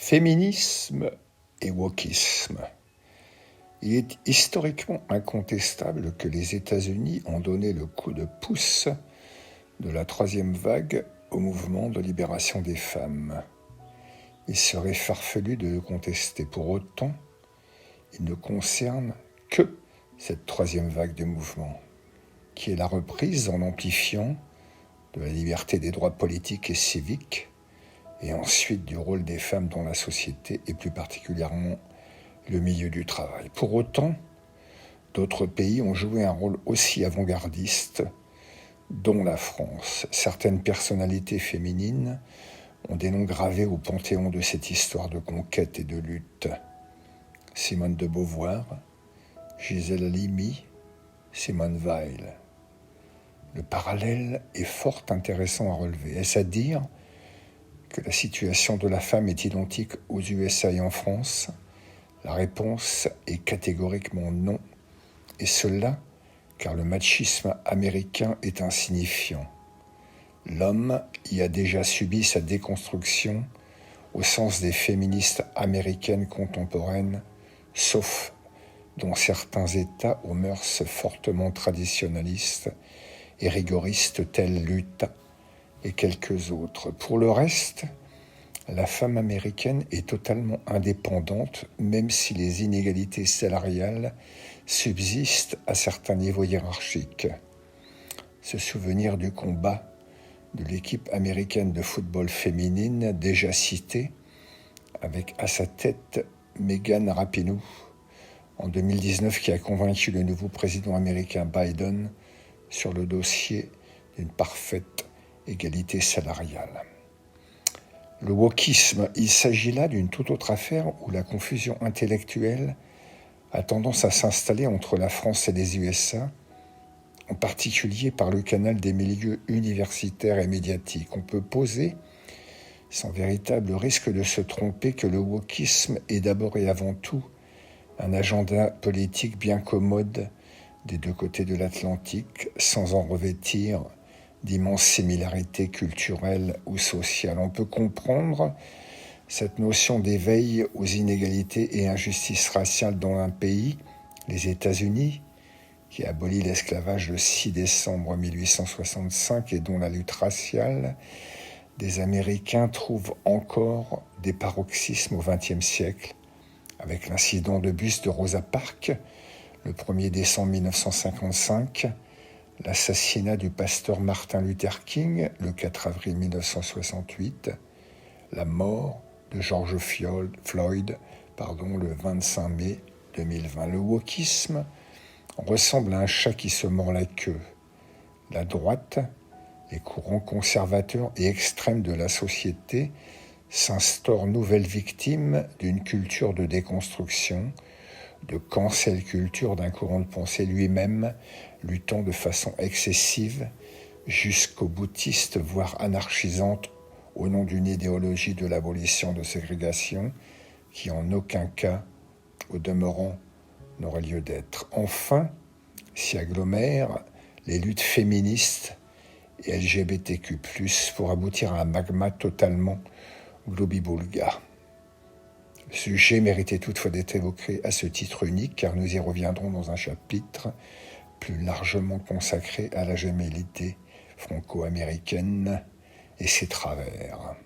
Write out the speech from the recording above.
Féminisme et wokisme. Il est historiquement incontestable que les États-Unis ont donné le coup de pouce de la troisième vague au mouvement de libération des femmes. Il serait farfelu de le contester. Pour autant, il ne concerne que cette troisième vague du mouvement, qui est la reprise en amplifiant de la liberté des droits politiques et civiques, et ensuite du rôle des femmes dans la société et plus particulièrement le milieu du travail. Pour autant, d'autres pays ont joué un rôle aussi avant-gardiste, dont la France. Certaines personnalités féminines ont des noms gravés au panthéon de cette histoire de conquête et de lutte. Simone de Beauvoir, Gisèle Halimi, Simone Veil. Le parallèle est fort intéressant à relever. Est-ce à dire que la situation de la femme est identique aux USA et en France? La réponse est catégoriquement non, et cela car le machisme américain est insignifiant. L'homme y a déjà subi sa déconstruction au sens des féministes américaines contemporaines, sauf dans certains États aux mœurs fortement traditionnalistes et rigoristes tels l'Utah et quelques autres. Pour le reste, la femme américaine est totalement indépendante, même si les inégalités salariales subsistent à certains niveaux hiérarchiques. Se souvenir du combat de l'équipe américaine de football féminine déjà citée, avec à sa tête Megan Rapinoe, en 2019, qui a convaincu le nouveau président américain Biden sur le dossier d'une parfaite égalité salariale. Le wokisme, il s'agit là d'une toute autre affaire où la confusion intellectuelle a tendance à s'installer entre la France et les USA, en particulier par le canal des milieux universitaires et médiatiques. On peut poser, sans véritable risque de se tromper, que le wokisme est d'abord et avant tout un agenda politique bien commode des deux côtés de l'Atlantique, sans en revêtir d'immenses similarités culturelles ou sociales. On peut comprendre cette notion d'éveil aux inégalités et injustices raciales dans un pays, les États-Unis, qui abolit l'esclavage le 6 décembre 1865 et dont la lutte raciale des Américains trouve encore des paroxysmes au XXe siècle, avec l'incident de bus de Rosa Parks, le 1er décembre 1955, l'assassinat du pasteur Martin Luther King, le 4 avril 1968, la mort de George Floyd, le 25 mai 2020. Le wokisme ressemble à un chat qui se mord la queue. La droite, les courants conservateurs et extrêmes de la société s'instaurent nouvelles victimes d'une culture de déconstruction, de cancel culture d'un courant de pensée lui-même luttant de façon excessive jusqu'aux boutistes, voire anarchisantes, au nom d'une idéologie de l'abolition de ségrégation qui en aucun cas, au demeurant, n'aurait lieu d'être. Enfin, s'y agglomèrent les luttes féministes et LGBTQ+, pour aboutir à un magma totalement globibulga. Le sujet méritait toutefois d'être évoqué à ce titre unique, car nous y reviendrons dans un chapitre plus largement consacré à la gémellité franco-américaine et ses travers.